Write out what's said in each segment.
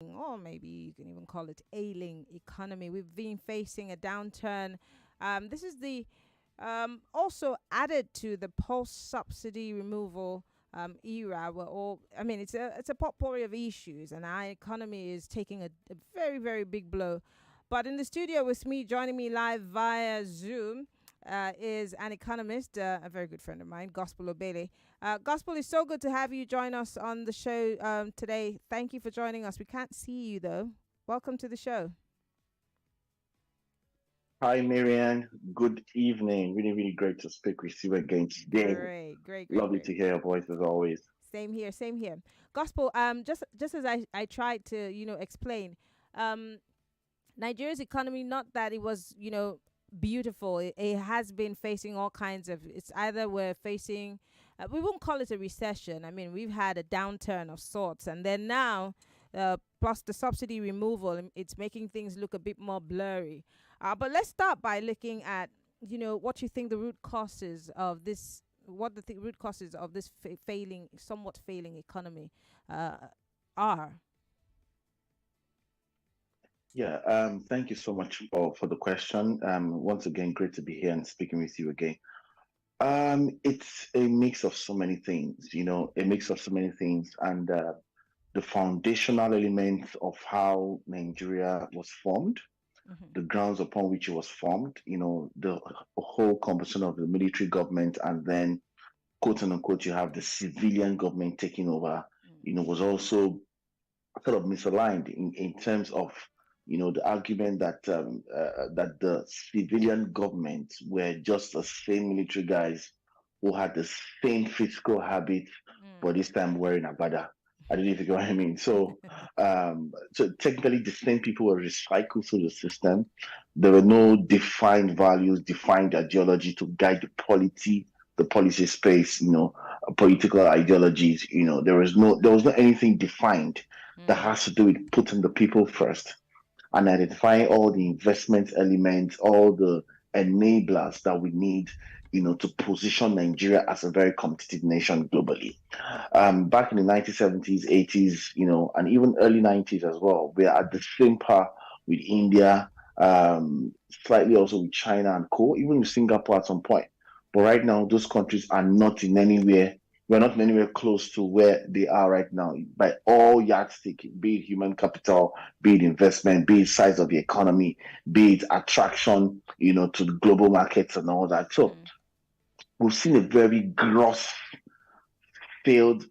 or maybe you can even call it ailing economy. We've been facing a downturn. This is the also added to the post subsidy removal era. Where all, I mean, it's a potpourri of issues, and our economy is taking a very very big blow. But in the studio with me, joining me live via Zoom, is an economist, a very good friend of mine, Gospel Obele. Gospel, is so good to have you join us on the show today. Thank you for joining us. We can't see you though. Welcome to the show. Hi, Marianne. Good evening. Really, really great to speak with you again today. Great, great, great, Lovely great. to hear your voice as always. Same here, same here. Gospel, just as I tried to, explain, um, Nigeria's economy, not that it was, beautiful. It has been facing all kinds of. It's either we're facing, we won't call it a recession. I mean, we've had a downturn of sorts, and then now, plus the subsidy removal, it's making things look a bit more blurry. But let's start by looking at, what you think the root causes of this. What the root causes of this failing, somewhat failing economy, uh, are. Yeah, thank you so much for the question. Once again, great to be here and speaking with you again. It's a mix of so many things, a mix of so many things, and the foundational elements of how Nigeria was formed, Mm-hmm. the grounds upon which it was formed, the whole composition of the military government, and then quote unquote, you have the civilian government taking over, was also sort of misaligned in terms of, the argument that the civilian government were just the same military guys who had the same physical habits, but Mm. this time wearing a bada. I don't know if you get what I mean. So technically, the same people were recycled through the system. There were no defined values, defined ideology to guide the policy space. Political ideologies. There was not anything defined that Mm. has to do with putting the people first and identifying all the investment elements, all the enablers that we need, to position Nigeria as a very competitive nation globally. Back in the 1970s, 80s, and even early 90s as well, we are at the same par with India, slightly also with China and co, even with Singapore at some point. But right now, those countries are not in anywhere. We're not in anywhere close to where they are right now by all yardstick, be it human capital, be it investment, be it size of the economy, be it attraction, to the global markets and all that. So Mm. we've seen a very gross failed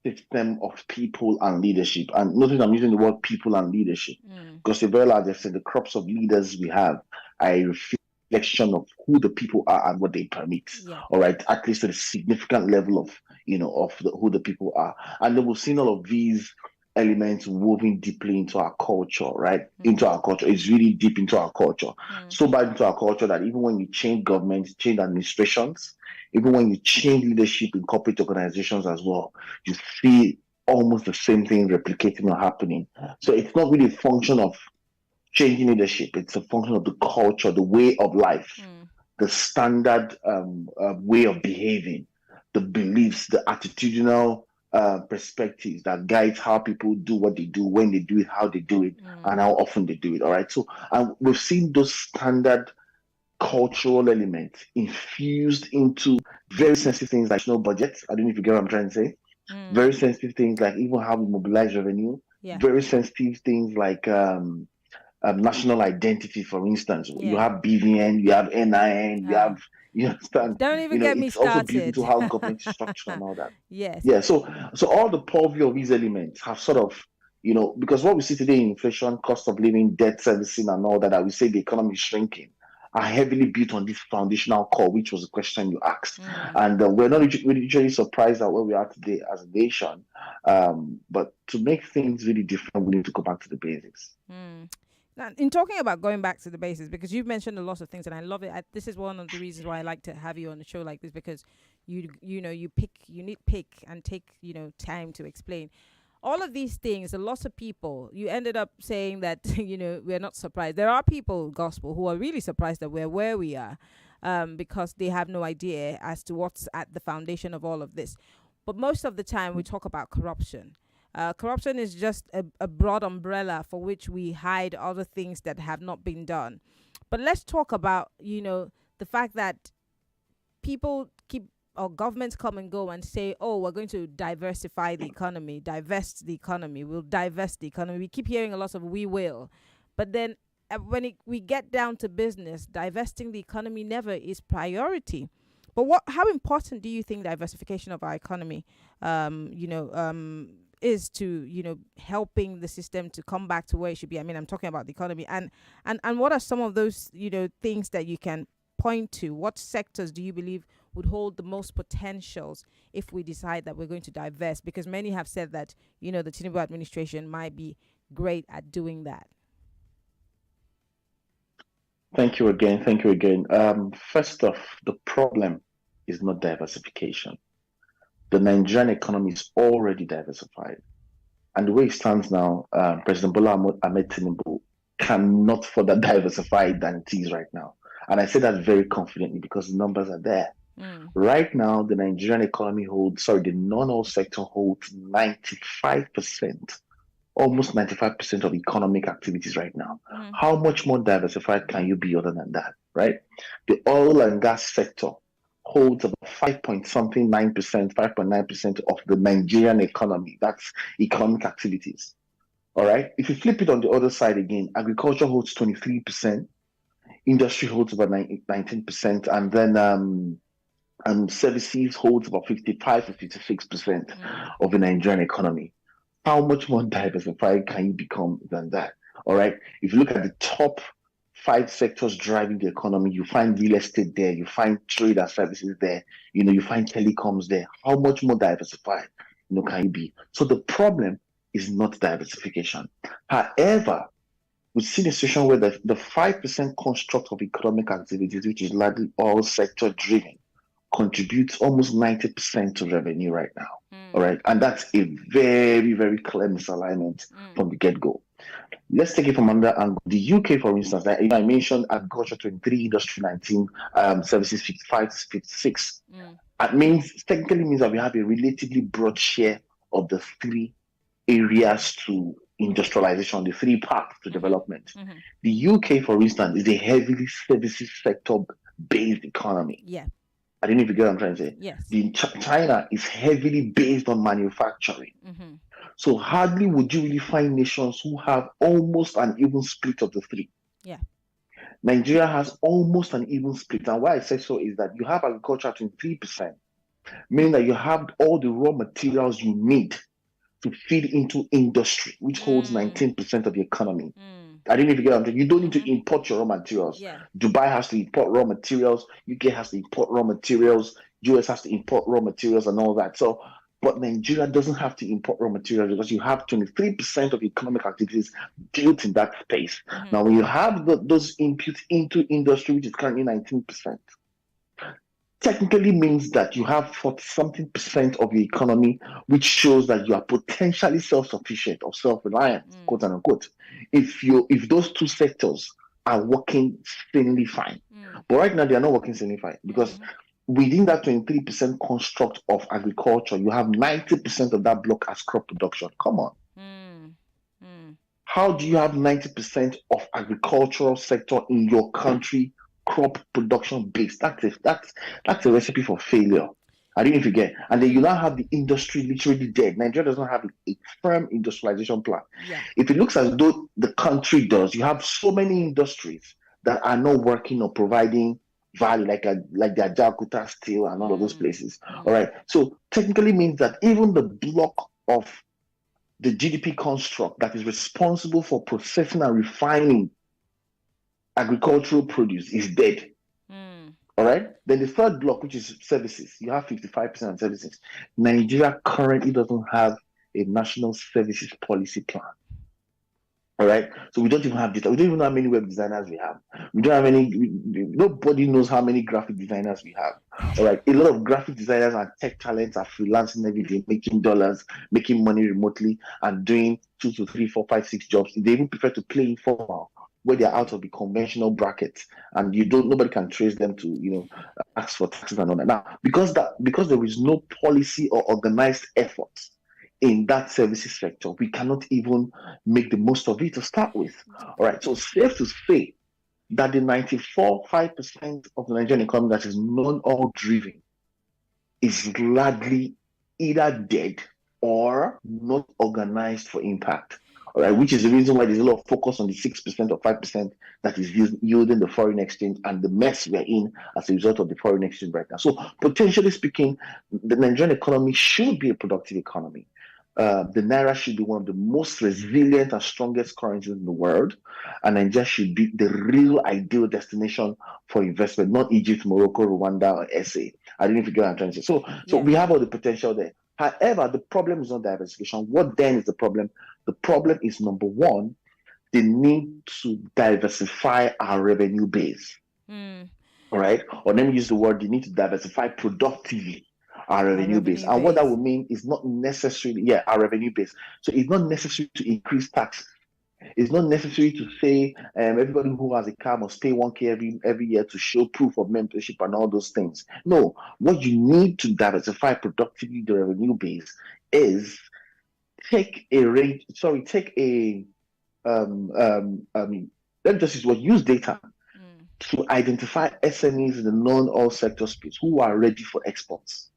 system of people and leadership. And notice I'm using the word people and leadership Mm. because a very large extent, the crops of leaders we have are a reflection of who the people are and what they permit. Yeah. All right, at least at a significant level of who the people are. And then we've seen all of these elements woven deeply into our culture, right? Into Mm. our culture. It's really deep into our culture. Mm. So bad into our culture that even when you change governments, change administrations, even when you change leadership in corporate organizations as well, you see almost the same thing replicating or happening. So it's not really a function of changing leadership, it's a function of the culture, the way of life, Mm. the standard way of behaving, the beliefs, the attitudinal perspectives that guides how people do what they do, when they do it, how they do it, Mm. and how often they do it. All right. So, and we've seen those standard cultural elements infused into very sensitive things like national budgets. I don't know if you get what I'm trying to say. Mm. Very sensitive things like even how we mobilize revenue. Yeah. Very sensitive things like national identity, for instance. You Yeah. have BVN, you have NIN, you have, Ah. you understand, Don't even get me it's also built started. into how government is structured and all that. Yes. Yeah, so all the purview of these elements have sort of, because what we see today, inflation, cost of living, debt servicing, and all that, I would say the economy is shrinking, are heavily built on this foundational core, which was the question you asked. Mm. And we're not really usually surprised at where we are today as a nation. But to make things really different, we need to go back to the basics. Mm. Now, in talking about going back to the basis, because you've mentioned a lot of things, and I love it. This is one of the reasons why I like to have you on a show like this, because you need pick and take time to explain all of these things. A lot of people, you ended up saying that we're not surprised. There are people, gospel, who are really surprised that we're where we are, because they have no idea as to what's at the foundation of all of this. But most of the time, we talk about corruption. Corruption is just a broad umbrella for which we hide other things that have not been done. But let's talk about, the fact that people keep, or governments come and go and say, oh, we're going to diversify the economy, divest the economy, we'll divest the economy. We keep hearing a lot of we will. But then when we get down to business, divesting the economy never is priority. But how important do you think diversification of our economy, is to, helping the system to come back to where it should be? I mean, I'm talking about the economy, and what are some of those, things that you can point to? What sectors do you believe would hold the most potentials if we decide that we're going to divest? Because many have said that, the Tinubu administration might be great at doing that. Thank you again. Thank you again. First off, the problem is not diversification. The Nigerian economy is already diversified. And the way it stands now, President Bola Ahmed Tinubu cannot further diversify it than it is right now. And I say that very confidently because the numbers are there. Right now, the Nigerian economy the non-oil sector holds 95%, almost 95% of economic activities right now. How much more diversified can you be other than that, right? The oil and gas sector holds about 5.9% of the Nigerian economy. That's economic activities. All right. If you flip it on the other side again, agriculture holds 23%, industry holds about 19%, and then services holds about 55 to 56% of the Nigerian economy. How much more diversified can you become than that? All right. If you look at the top 5 sectors driving the economy, you find real estate there, you find trade and services there, you find telecoms there. How much more diversified, can you be? So the problem is not diversification. However, we've seen a situation where the 5% construct of economic activities, which is largely all sector driven, contributes almost 90% to revenue right now. All right. And that's a very, very clear misalignment from the get-go. Let's take it from another angle. The UK, for instance, I mentioned agriculture 23, industry 19, services 55 to 56. That technically means that we have a relatively broad share of the 3 areas to industrialization, the 3 paths to development. The UK, for instance, is a heavily services sector based economy. Yeah. I don't know if you get what I'm trying to say. Yes. China is heavily based on manufacturing. So hardly would you really find nations who have almost an even split of the 3. Yeah. Nigeria has almost an even split. And why I say so is that you have agriculture at 23%, meaning that you have all the raw materials you need to feed into industry, which holds 19% of the economy. I don't know if you get what I'm saying. You don't need to import your raw materials. Yeah. Dubai has to import raw materials. UK has to import raw materials. US has to import raw materials and all that. So, but Nigeria doesn't have to import raw materials because you have 23% of economic activities built in that space. Now, when you have those inputs into industry, which is currently 19%, technically means that you have 40-something% of the economy, which shows that you are potentially self-sufficient or self-reliant, quote unquote, if those 2 sectors are working sanely fine. But right now they are not working sanely fine because within that 23% construct of agriculture, you have 90% of that block as crop production. Come on. How do you have 90% of agricultural sector in your country crop production based? That's a recipe for failure. I don't know if you get. And then you now have the industry literally dead. Nigeria doesn't have a firm industrialization plan. Yeah. If it looks as though the country does, you have so many industries that are not working or providing value, like the Ajaokuta steel and all of those places. All right. So technically means that even the block of the GDP construct that is responsible for processing and refining agricultural produce is dead. All right. Then the third block, which is services, you have 55% of services. Nigeria currently doesn't have a national services policy plan. All right. So we don't even have data. We don't even know how many web designers we have. We don't have any. Nobody knows how many graphic designers we have. All right. A lot of graphic designers and tech talents are freelancing every day, making dollars, making money remotely, and doing 2 to 3, 4, 5, 6 jobs. They even prefer to play informal, where they're out of the conventional bracket, and nobody can trace them to ask for taxes and all that. Now, because there is no policy or organized efforts in that services sector, we cannot even make the most of it to start with. All right. So safe to say that the 94.5% of the Nigerian economy that is non-oil driven is largely either dead or not organized for impact. All right, which is the reason why there's a lot of focus on the 6% or 5% that is yielding the foreign exchange and the mess we're in as a result of the foreign exchange right now. So, potentially speaking, the Nigerian economy should be a productive economy. The naira should be one of the most resilient and strongest currencies in the world, and Nigeria should be the real ideal destination for investment, not Egypt, Morocco, Rwanda, or SA. I don't know if you get what I'm trying to say. So Yeah. we have all the potential there. However, the problem is not diversification. What then is the problem? The problem is number one, the need to diversify our revenue base. Mm. All right. Or let me use the word, the need to diversify productively our Our revenue base. revenue And what that base. would mean is not necessarily, yeah, our revenue base. So it's not necessary to increase taxes. It's not necessary to say everybody who has a car must pay 1K every year to show proof of membership and all those things. No, what you need to diversify productively the revenue base is take a rate. Sorry, take a I mean, let me just use data Mm. to identify SMEs in the non-oil sector space who are ready for exports.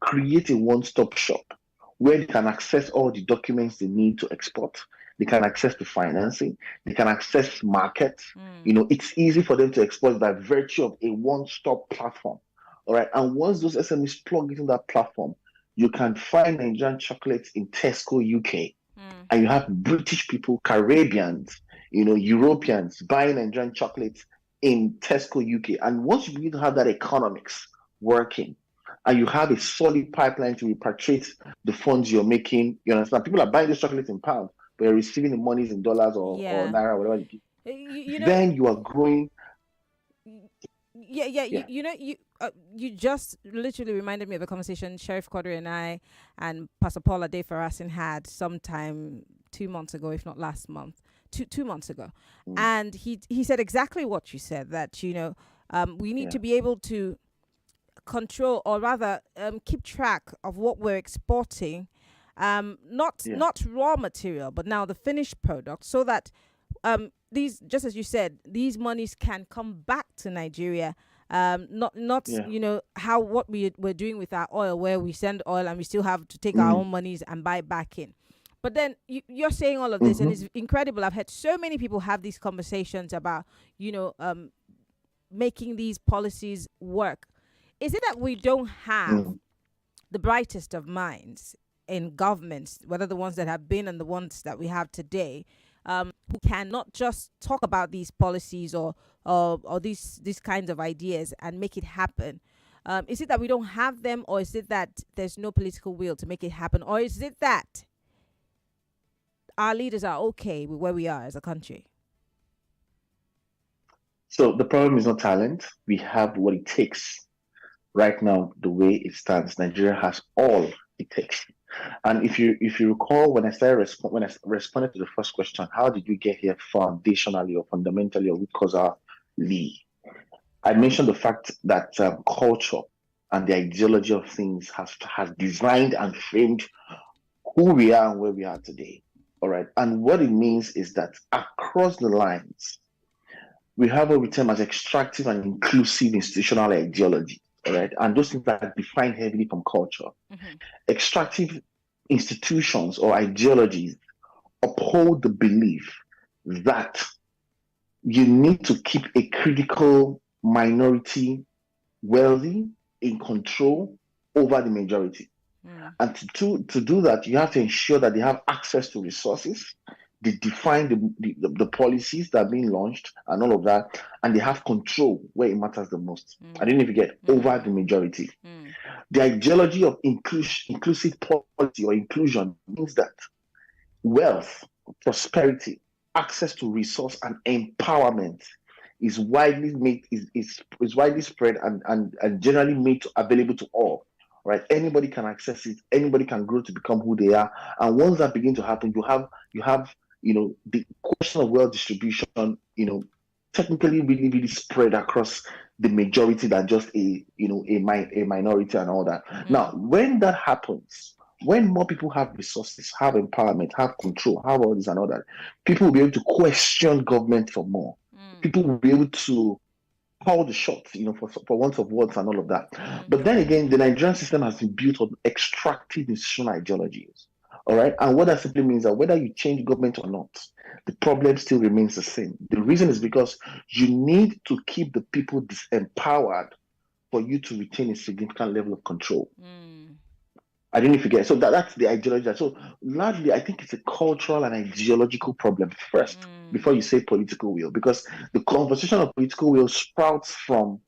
Create a one-stop shop where they can access all the documents they need to export. They can access the financing. They can access markets. Mm. It's easy for them to export by virtue of a one-stop platform. All right. And once those SMEs plug into that platform, you can find Nigerian chocolates in Tesco UK, Mm. and you have British people, Caribbeans, Europeans buying Nigerian chocolates in Tesco UK. And once you begin to have that economics working, and you have a solid pipeline to repatriate the funds you're making, you understand? People are buying this chocolate in pounds, but you're receiving the monies in dollars or Yeah. naira, whatever. You know. Then you are growing. Yeah. Yeah. You just literally reminded me of a conversation Sheriff Quadri and I and Pastor Paula De Farasin had sometime 2 months ago, if not last month, 2 months ago, Mm, and he said exactly what you said, that we need yeah. to be able to control, or rather keep track of what we're exporting, not Yeah. not raw material but now the finished product, so that these, just as you said, these monies can come back to Nigeria. Not Yeah. how what we're doing with our oil, where we send oil and we still have to take our Mm, own monies and buy back in. But then you're saying all of this, and mm-hmm, it's incredible. I've had so many people have these conversations about you know um, making these policies work. Is it that we don't have mm. the brightest of minds in governments, whether the ones that have been and the ones that we have today, who can not just talk about these policies or these kinds of ideas and make it happen? Is it that we don't have them, or is it that there's no political will to make it happen, or is it that our leaders are okay with where we are as a country? So the problem is not talent. We have what it takes. Right now, the way it stands, Nigeria has all it takes. And if you recall, when I responded to the first question, how did we get here foundationally or fundamentally or root causally? I mentioned the fact that culture and the ideology of things has designed and framed who we are and where we are today. All right, and what it means is that across the lines, we have what we term as extractive and inclusive institutional ideology. All right, and those things are defined heavily from culture. Mm-hmm. Extractive institutions or ideologies uphold the belief that you need to keep a critical minority wealthy, in control over the majority. Mm. And to do that, you have to ensure that they have access to resources, they define the policies that are being launched and all of that, and they have control where it matters the most. I Mm. don't know if you get over the Mm. majority. Mm. The ideology of inclusive policy or inclusion means that wealth, prosperity, access to resource, and empowerment is widely made is widely spread and generally made available to all. Right? Anybody can access it. Anybody can grow to become who they are. And once that begins to happen, you have the question of wealth distribution. Technically really really spread across the majority than just a minority and all that. Now, Mm. when that happens, When more people have resources, have empowerment, have control, have all this and all that, people will be able to question government for more. Mm. People will be able to call the shots, for want of words and all of that. Mm. But then again, the Nigerian system has been built on extractive institutional ideologies. All right. And what that simply means that whether you change government or not, the problem still remains the same. The reason is Mm. because you need to keep the people disempowered for you to retain a significant level of control. Mm. I didn't forget. So that's the ideology. So largely, I think it's a cultural and ideological problem first, Mm. before you say political will, because the conversation of political will sprouts from: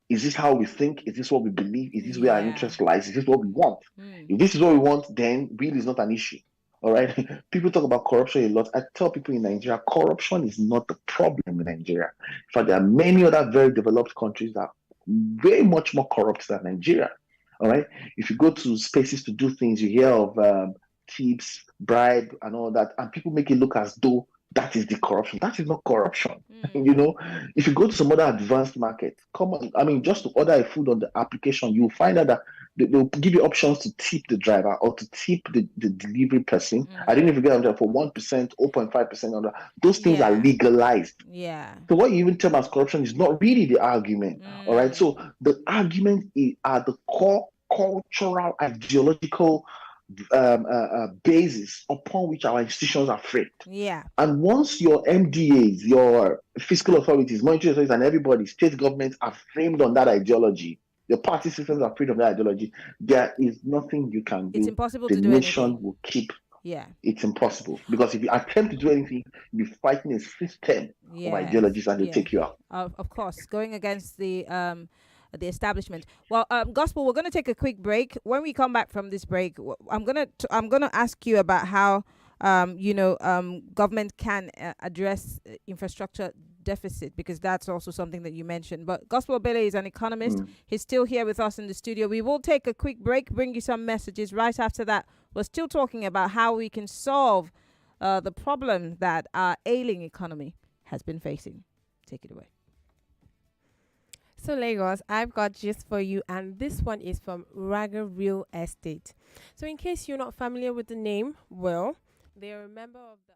is this how we think? Is this what we believe? Is this where our Yeah. interest lies? Is this what we want? Mm. If this is what we want, then will is not an issue. All right. People talk about corruption a lot. I tell people in Nigeria, corruption is not the problem in Nigeria. In fact, there are many other very developed countries that are way much more corrupt than Nigeria. All right. If you go to spaces to do things, you hear of tips, bribe, and all that, and people make it look as though that is the corruption. That is not corruption. Mm. you know, if you go to some other advanced market, come on, I mean, just to order a food on the application, you'll find out that they'll give you options to tip the driver or to tip the delivery person. I Mm-hmm. didn't forget that for 1%, 0.5% on that. Those things are Yeah. legalized. Yeah. So what you even term as corruption is not really the argument. All right. Mm. So the argument are the core cultural, ideological basis upon which our institutions are framed. Yeah. And once your MDAs, your fiscal authorities, monetary authorities, and everybody, state governments are framed on that ideology, your party systems are framed on that ideology, there is nothing you can It's do. impossible The to do anything. nation will keep. Yeah. It's impossible. Because if you attempt to do anything, you'll be fighting a system of Yes. ideologies and they'll Yeah. take you out. Of course, going against the establishment. Well, gospel. We're gonna take a quick break. When we come back from this break, I'm gonna ask you about how government can address infrastructure deficit, because that's also something that you mentioned. But Gospel Obele is an economist. Mm. He's still here with us in the studio. We will take a quick break, bring you some messages. Right after that, we're still talking about how we can solve the problem that our ailing economy has been facing. Take it away. So Lagos, I've got gist for you, and this one is from Raga Real Estate. So in case you're not familiar with the name, well, they are a member of the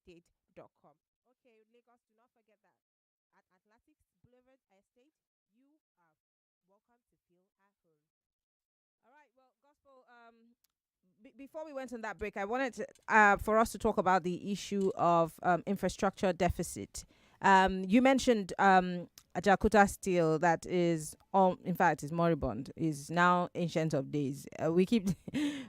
atlanticsboulevardestate.com. Okay, Lagos, do not forget that at Atlantics Boulevard Estate, you are welcome to feel at home. All right. Well, Gospel. Before we went on that break, I wanted to, for us to talk about the issue of infrastructure deficit. You mentioned Ajakuta Steel, that is all, in fact, is moribund, is now ancient of days. We keep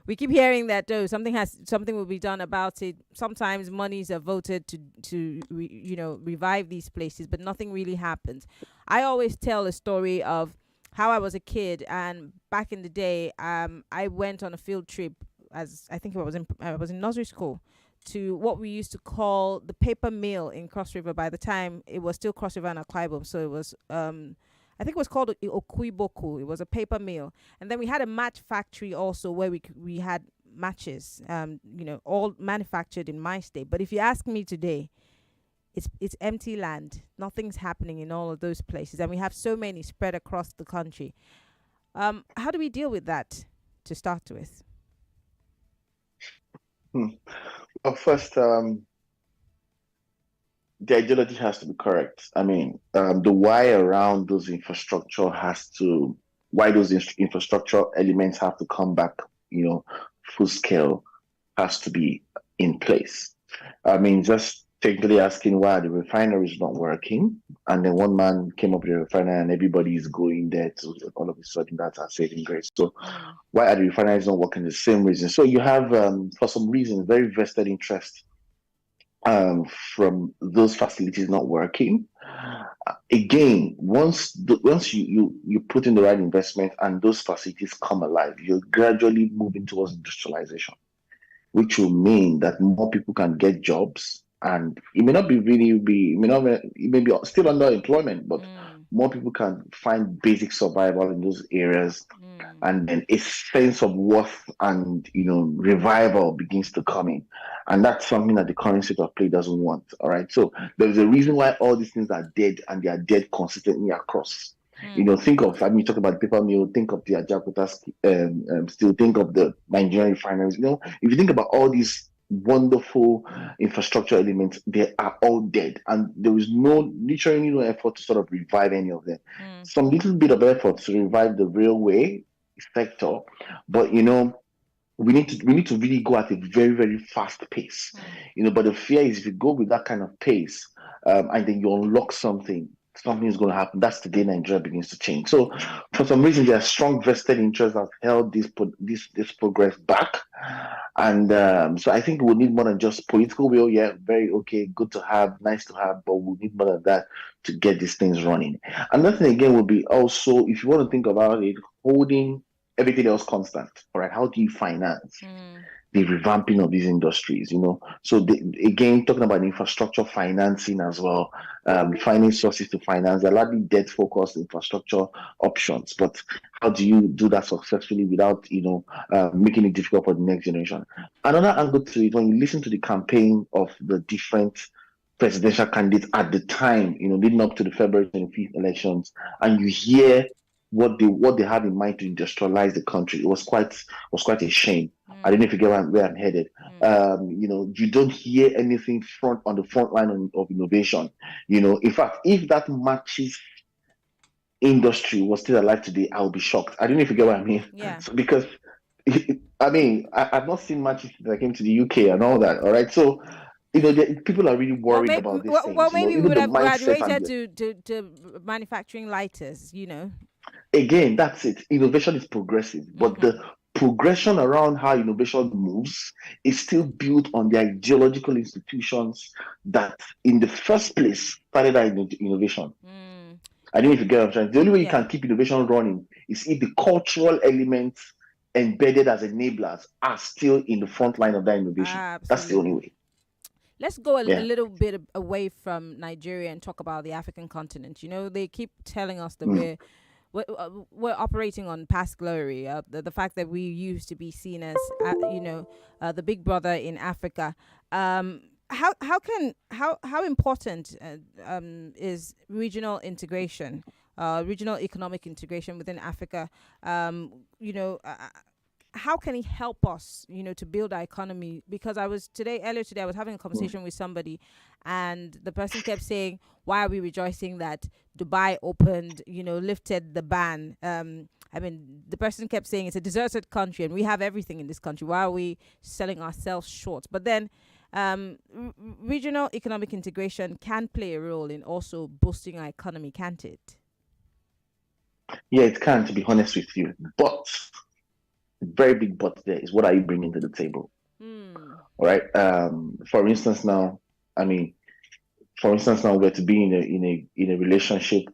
we keep hearing that something will be done about it. Sometimes monies are voted to revive these places, but nothing really happens. I always tell a story of how I was a kid, and back in the day, I went on a field trip, as I think I was in nursery school, to what we used to call the paper mill in Cross River. By the time it was still Cross River and Akwa Ibom, so it was I think it was called Okuiboku. It was a paper mill, and then we had a match factory also where we had matches, all manufactured in my state. But if you ask me today, it's empty land. Nothing's happening in all of those places, and we have so many spread across the country. How do we deal with that to start with? Well, first, the ideology has to be correct. I mean, the why around those infrastructure why those infrastructure elements have to come back, full scale, has to be in place. I mean, just technically asking why the refinery is not working, and then one man came up with a refinery and everybody is going there to all of a sudden that's our saving grace. So why are the refineries not working? The same reason. So you have, for some reason, very vested interest from those facilities not working. Again, once you put in the right investment and those facilities come alive, you're gradually moving towards industrialization, which will mean that more people can get jobs, and it may not be really be it may not it may be still under employment, but more people can find basic survival in those areas, and then a sense of worth and revival begins to come in, and that's something that the current state of play doesn't want. All right, so there's a reason why all these things are dead, and they are dead consistently across. Think of, I mean, talk about the paper mill, think of the Ajakuta still, think of the Nigerian refineries. If you think about all these wonderful infrastructure elements, they are all dead, and there is literally no effort to sort of revive any of them. Some little bit of effort to revive the railway sector, but we need to really go at a very, very fast pace. But the fear is, if you go with that kind of pace, and then you unlock something is going to happen. That's the day Nigeria begins to change. So for some reason, there are strong vested interests that held this progress back, and so I think we'll need more than just political will. Yeah, very okay, good to have, nice to have, but we'll need more than that to get these things running. Another thing again would be also, if you want to think about it, holding everything else constant. All right, how do you finance the revamping of these industries? So again, talking about infrastructure financing as well, finding sources to finance. There are largely debt-focused infrastructure options, but how do you do that successfully without making it difficult for the next generation? Another angle to it, when you listen to the campaign of the different presidential candidates at the time, leading up to the February 25th elections, and you hear what they have in mind to industrialize the country, it was quite a shame. I don't know if you get where I'm headed. You don't hear anything on the front line of innovation. In fact, if that matches industry was still alive today, I would be shocked. I don't know if you get what I mean. Yeah. So, because I mean, I've not seen matches since I came to the UK and all that. All right, so people are really worried about these things. Well, maybe we would the have mindset graduated to manufacturing lighters. Again, that's it. Innovation is progressive, but the progression around how innovation moves is still built on the ideological institutions that, in the first place, started that innovation. I don't know if you get what I'm saying. The only way you can keep innovation running is if the cultural elements embedded as enablers are still in the front line of that innovation. Absolutely. That's the only way. Let's go a little bit away from Nigeria and talk about the African continent. They keep telling us that we're operating on past glory. The fact that we used to be seen as the big brother in Africa. How important is regional integration, regional economic integration within Africa? how can he help us, to build our economy? Because earlier today, I was having a Mm. conversation with somebody, and the person kept saying, why are we rejoicing that Dubai opened, lifted the ban? I mean, the person kept saying it's a deserted country and we have everything in this country. Why are we selling ourselves short? But then regional economic integration can play a role in also boosting our economy, can't it? Yeah, it can, to be honest with you. But the very big but there is, what are you bringing to the table? Hmm. All right. For instance, now, I mean, we're to be in a relationship.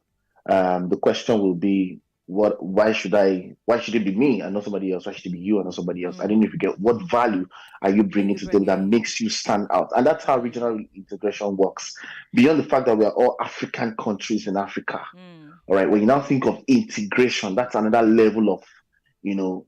The question will be, why should it be me and not somebody else? Why should it be you and not somebody else? I don't know if you get, what value are you Are bringing you to the table that bringing? makes you stand out? And that's how Mm. regional integration works. Beyond the fact that we are all African countries in Africa. Mm. All right. When you now think of integration, that's another level of,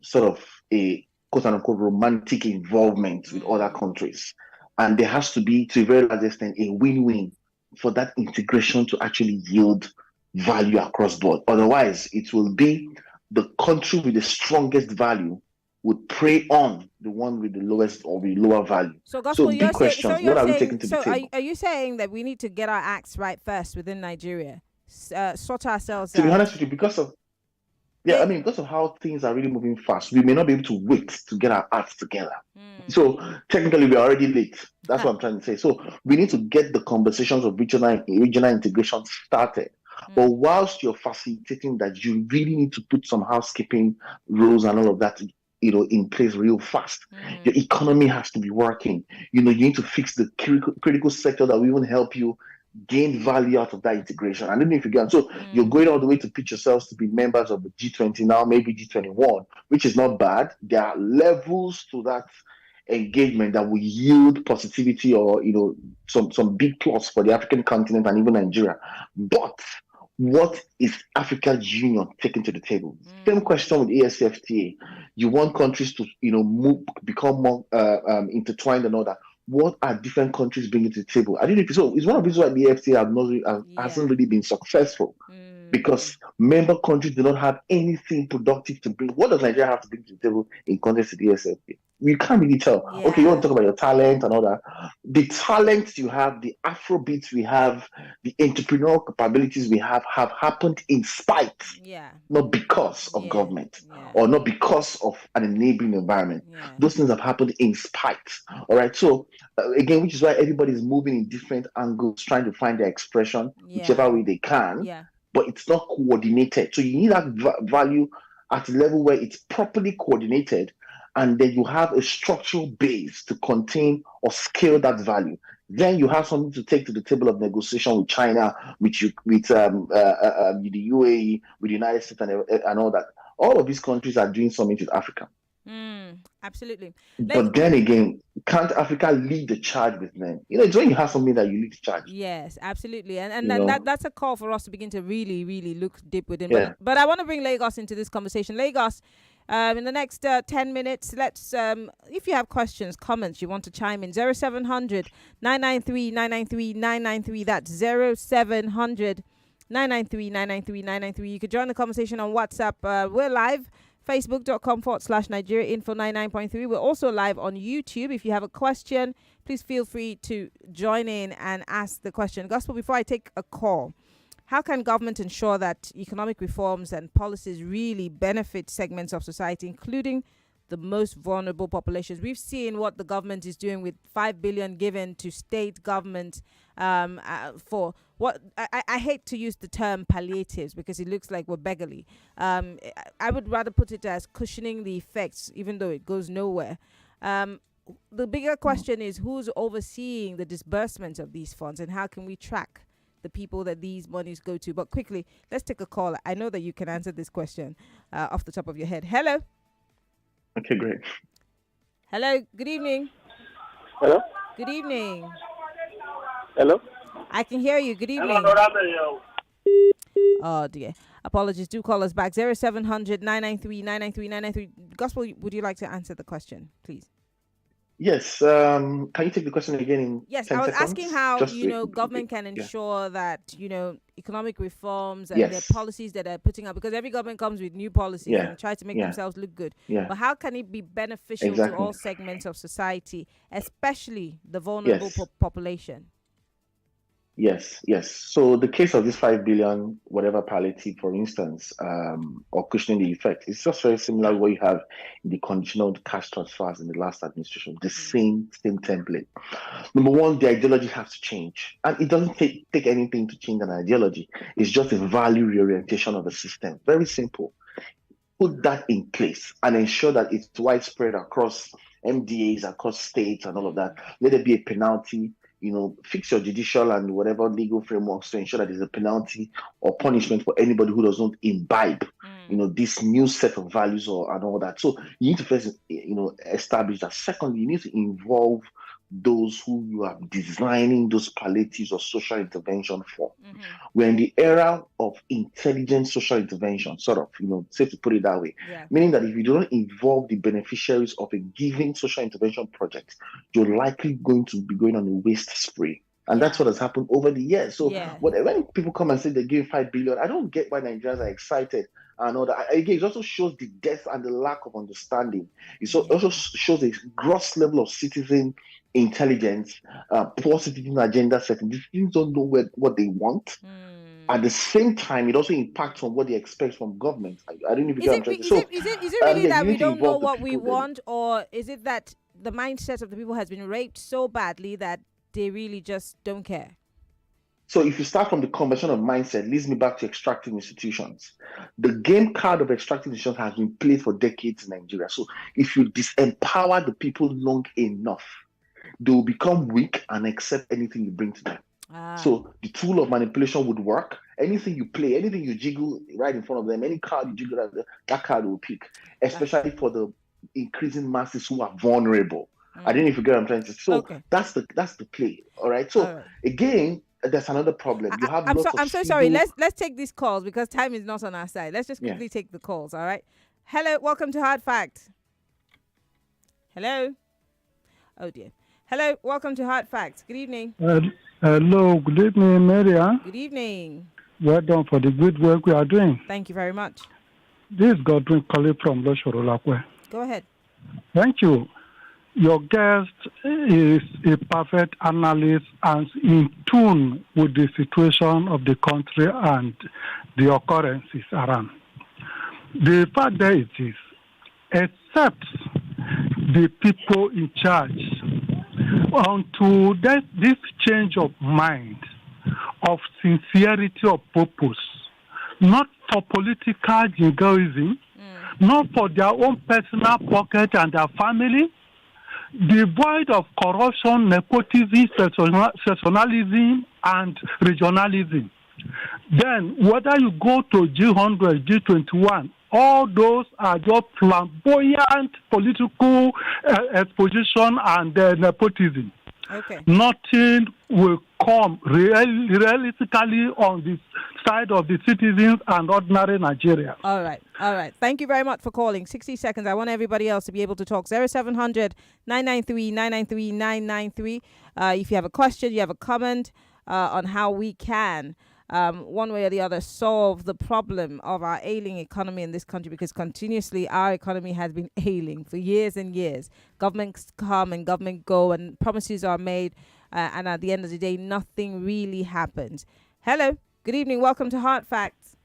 sort of a quote unquote romantic involvement with other Mm. countries. And there has to be, to a very large extent, a win-win for that integration to actually yield value across board. Otherwise, it will be the country with the strongest value would prey on the one with the lowest or the lower value. So, So gospel, big you're saying. So questions. What you're are we saying. taking to the So are table? are you saying that we need to get our acts right first within Nigeria, sort ourselves To be out? honest with you, Eh, because of how things are really moving fast, we may not be able to wait to get our acts together. mm. So technically, we're already late. That's what I'm trying to say. So we need to get the conversations of regional integration started. But Mm. whilst you're facilitating that, you really need to put some housekeeping rules and all of that, in place real fast. Your Mm. economy has to be working. You need to fix the critical sector that will even help you gain value out of that integration. I don't know if you get. So you're Mm. going all the way to pitch yourselves to be members of the G20 now, maybe G21, which is not bad. There are levels to that engagement that will yield positivity, or some big plus for the African continent and even Nigeria. But what is Africa's Union taking to the table? Same Mm. question with ASFTA. You want countries to become more intertwined and all that. What are different countries bringing to the table? I don't know if so. It's one of the reasons why the FTA hasn't Yeah. really been successful, Mm. because member countries do not have anything productive to bring. What does Nigeria have to bring to the table in context of the ESFP? You can't really tell. Okay, you want Yeah. to talk about your talent and all that. The talents you have, the Afrobeats we have, the entrepreneurial capabilities we have happened in spite, Yeah. not because of Yeah. government Yeah. or not because of an enabling environment. Yeah. Those things have happened in spite. All right. So, again, which is why everybody's moving in different angles, trying to find their expression, whichever Yeah. way they can, Yeah. but it's not coordinated. So, you need that value at a level where it's properly coordinated, and then you have a structural base to contain or scale that value. Then you have something to take to the table of negotiation with China, with the UAE, with the United States, and all that. All of these countries are doing something with Africa. Absolutely. Like, But then again, can't Africa lead the charge with them? It's when you have something that you lead the charge. yes, absolutely. And You then know, that's a call for us to begin to really, really look deep within. yeah. But I want to bring Lagos into this conversation. Lagos, in the next 10 minutes, let's, if you have questions, comments, you want to chime in, 0700 993 993 993. That's 0700 993 993 993. You could join the conversation on WhatsApp. We're live. Facebook.com/Nigeria Info 99.3. We're also live on YouTube. If you have a question, please feel free to join in and ask the question. Gospel, before I take a call, how can government ensure that economic reforms and policies really benefit segments of society, including the most vulnerable populations? We've seen what the government is doing with 5 billion given to state government for what I hate to use the term palliatives because it looks like we're beggarly. I would rather put it as cushioning the effects, even though it goes nowhere. The bigger question is who's overseeing the disbursement of these funds, and how can we track the people that these monies go to? But quickly, let's take a call. I know that you can answer this question off the top of your head. Hello. Okay, great. Hello. Good evening. Hello? Good evening. Hello? I can hear you. Good evening. Oh dear. Apologies. Do call us back. 0700 993 993 993. Gospel, would you like to answer the question, please? Yes. Can you take the question again in Yes, I 10 was asking seconds? how, Just government can yeah. ensure that, economic reforms and the Yes. policies that they're putting up, because every government comes with new policies Yeah. and try to make Yeah. themselves look good. Yeah. But how can it be beneficial to Exactly. all segments of society, especially the vulnerable Yes. population? Yes, yes. So the case of this 5 billion, whatever palliative, for instance, or cushioning the effect, it's just very similar to what you have in the conditional cash transfers in the last administration. The Mm. same template. Number one, the ideology has to change, and it doesn't take anything to change an ideology. It's just a value reorientation of the system. Very simple. Put that in place and ensure that it's widespread across MDAs, across states, and all of that. Mm. Let there be a penalty. Fix your judicial and whatever legal frameworks to ensure that there's a penalty or punishment for anybody who does not imbibe, Mm. this new set of values and all that. So you need to first, establish that. Secondly, you need to involve those who you are designing those palliatives or social intervention for. Mm-hmm. We're in the era of intelligent social intervention, sort of, safe to put it that way. Yeah. Meaning that if you don't involve the beneficiaries of a given social intervention project, you're likely going to be going on a waste spree. And that's Yeah. what has happened over the years. So Yeah. when people come and say they're giving 5 billion, I don't get why Nigerians are excited and all that. Again, it also shows the depth and the lack of understanding. It also Yeah. shows a gross level of citizen intelligence, poor citizen agenda setting. These things don't know what they want. At the Mm. same time, it also impacts on what they expect from government. I don't know if you get Is what I'm it trying to say. is So, it is it is it really yeah, that you we need to don't know involve the what we people then. want, or is it that the mindset of the people has been raped so badly that they really just don't care? So if you start from the conversion of mindset, leads me back to extractive institutions. The game card of extractive institutions has been played for decades in Nigeria. So if you disempower the people long enough, they will become weak and accept anything you bring to them. Ah. So the tool of manipulation would work. Anything you play, anything you jiggle right in front of them, any card you jiggle, that card will pick, Ah. especially for the increasing masses who are vulnerable. I don't know Mm. if you get what I'm trying to say. So Okay. that's the play. All right. All So right. again, there's another problem. You have lots of I'm so sorry. pseudo. Let's take these calls because time is not on our side. Let's just Yeah. quickly take the calls. All right. Hello. Welcome to Hard Fact. Hello. Oh dear. Hello. Welcome to Hard Facts. Good evening. Hello, good evening, Maria. Good evening. Well done for the good work we are doing. Thank you very much. This is Godwin calling from Loshorolakwe. Go ahead. Thank you. Your guest is a perfect analyst and in tune with the situation of the country and the occurrences around. The fact that it is, except the people in charge, unto this change of mind, of sincerity of purpose, not for political jingoism, not for their own personal pocket and their family, devoid of corruption, nepotism, sectionalism, and regionalism. Then, whether you go to G100, G21, all those are just flamboyant political exposition and nepotism. Okay. Nothing will come realistically on the side of the citizens and ordinary Nigeria. All right. All right. Thank you very much for calling. 60 seconds. I want everybody else to be able to talk. 0700 993 993 993. If you have a question, you have a comment on how we can, one way or the other, solve the problem of our ailing economy in this country, because continuously our economy has been ailing for years and years. Governments come and government go and promises are made, and at the end of the day, nothing really happens. Hello. Good evening. Welcome to Hard Facts.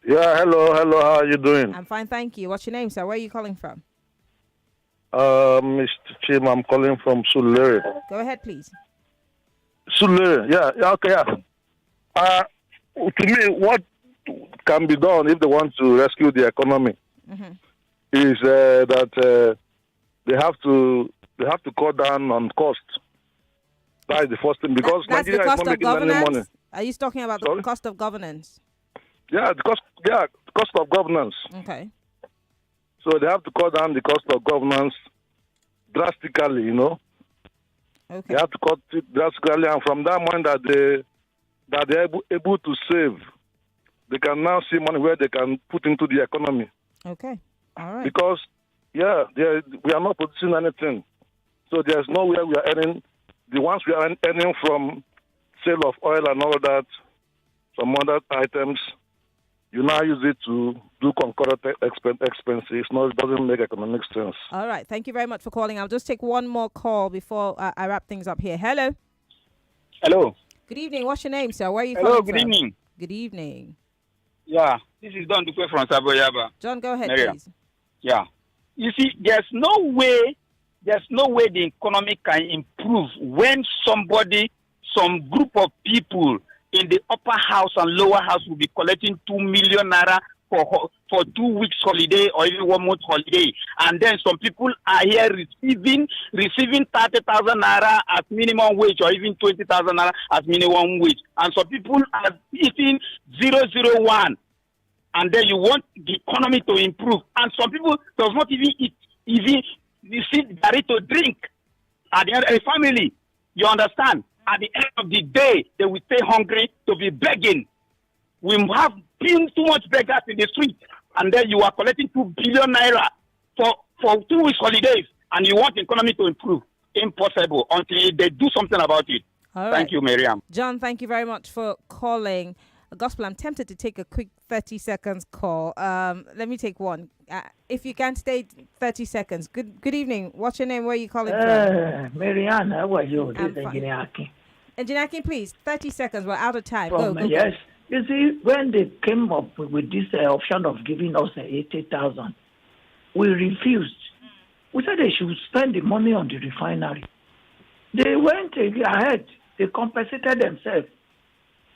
Yeah, hello. How are you doing? I'm fine, thank you. What's your name, sir? Where are you calling from? Mr. Chim, I'm calling from Sulere. Go ahead, please. Sulere, okay. To me, what can be done if they want to rescue the economy is that they have to cut down on cost. That is the first thing, because That's the Nigeria is cost not of making any money. governance. Are you talking about the cost of governance? Yeah, the cost of governance. Okay. So they have to cut down the cost of governance drastically, Okay. They have to cut it drastically, and from that moment that they're able to save, they can now see money where they can put into the economy. Okay. All right. Because, we are not producing anything. So there's nowhere we are earning. The ones we are earning from sale of oil and all that, some other items, you now use it to do concurrent expenses. No, it doesn't make economic sense. All right. Thank you very much for calling. I'll just take one more call before I wrap things up here. Hello. Hello. Good evening. What's your name, sir? Where are you Hello, calling good from? evening. Good evening. Yeah, this is Don Duque from Saboyaba. John, go ahead, Maria. please. Yeah. You see, there's no way the economy can improve when some group of people in the upper house and lower house will be collecting 2 million naira for 2 weeks holiday or even 1 month holiday, and then some people are here receiving 30,000 naira as minimum wage or even 20,000 naira as minimum wage, and some people are eating 001, and then you want the economy to improve, and some people does not even receive garri to drink at the end of a family. You understand? At the end of the day, they will stay hungry to be begging. We have been too much beggars in the street, and then you are collecting 2 billion naira for 2 weeks holidays, and you want the economy to improve. Impossible until they do something about it. All right. Thank you, Miriam. John, thank you very much for calling. Gospel, I'm tempted to take a quick 30 seconds call. Let me take one. If you can stay 30 seconds. Good evening. What's your name? Where are you calling from? Marianne, how are you? This I'm is fine. Engineer Akin. Engineer Akin, please. 30 seconds. We're out of time. From, Go. yes. You see, when they came up with this option of giving us 80,000, we refused. We said they should spend the money on the refinery. They went ahead. They compensated themselves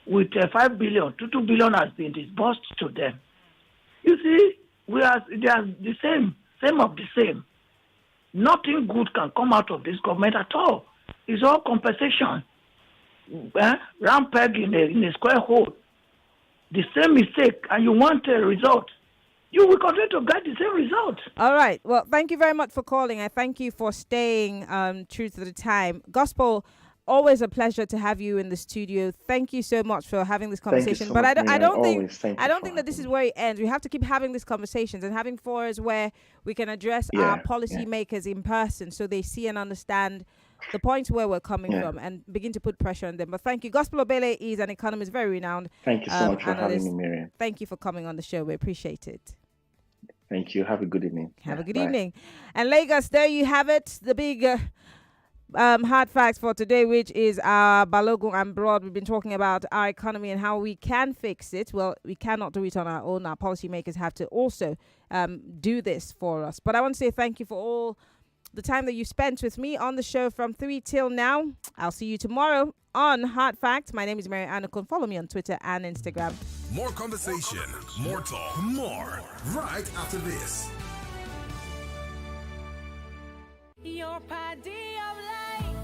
with 5 billion. 2 billion has been disbursed to them. You see, they are the same of the same. Nothing good can come out of this government at all. It's all compensation. Round peg in a square hole. The same mistake, and you want a result. You will continue to get the same result. All right. Well, thank you very much for calling. I thank you for staying true to the time. Gospel, always a pleasure to have you in the studio. Thank you so much for having this conversation. So but much, I don't Miriam. think that this is where it ends. We have to keep having these conversations and having forums where we can address our policymakers in person, so they see and understand the points where we're coming from and begin to put pressure on them. But thank you. Gospel Obele is an economist, very renowned. Thank you so much for analyst. having me, Miriam. Thank you for coming on the show. We appreciate it. Thank you. Have a good evening. Have a good Bye. evening. And Lagos, there you have it. The big hard facts for today, which is our Balogun and Broad. We've been talking about our economy and how we can fix it. Well, we cannot do it on our own. Our policymakers have to also do this for us. But I want to say thank you for all the time that you spent with me on the show from 3 till now. I'll see you tomorrow on Hard Facts. My name is Mary Anacon. Follow me on Twitter and Instagram. More conversation, more talk, more right after this. Your party of life.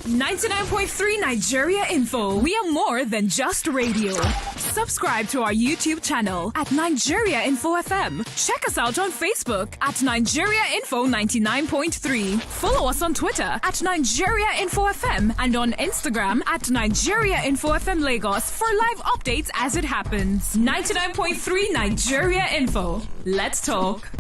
99.3 Nigeria Info. We are more than just radio. Subscribe to our YouTube channel at Nigeria Info FM. Check us out on Facebook at Nigeria Info 99.3. Follow us on Twitter at Nigeria Info FM and on Instagram at Nigeria Info FM Lagos for live updates as it happens. 99.3 Nigeria Info. Let's talk.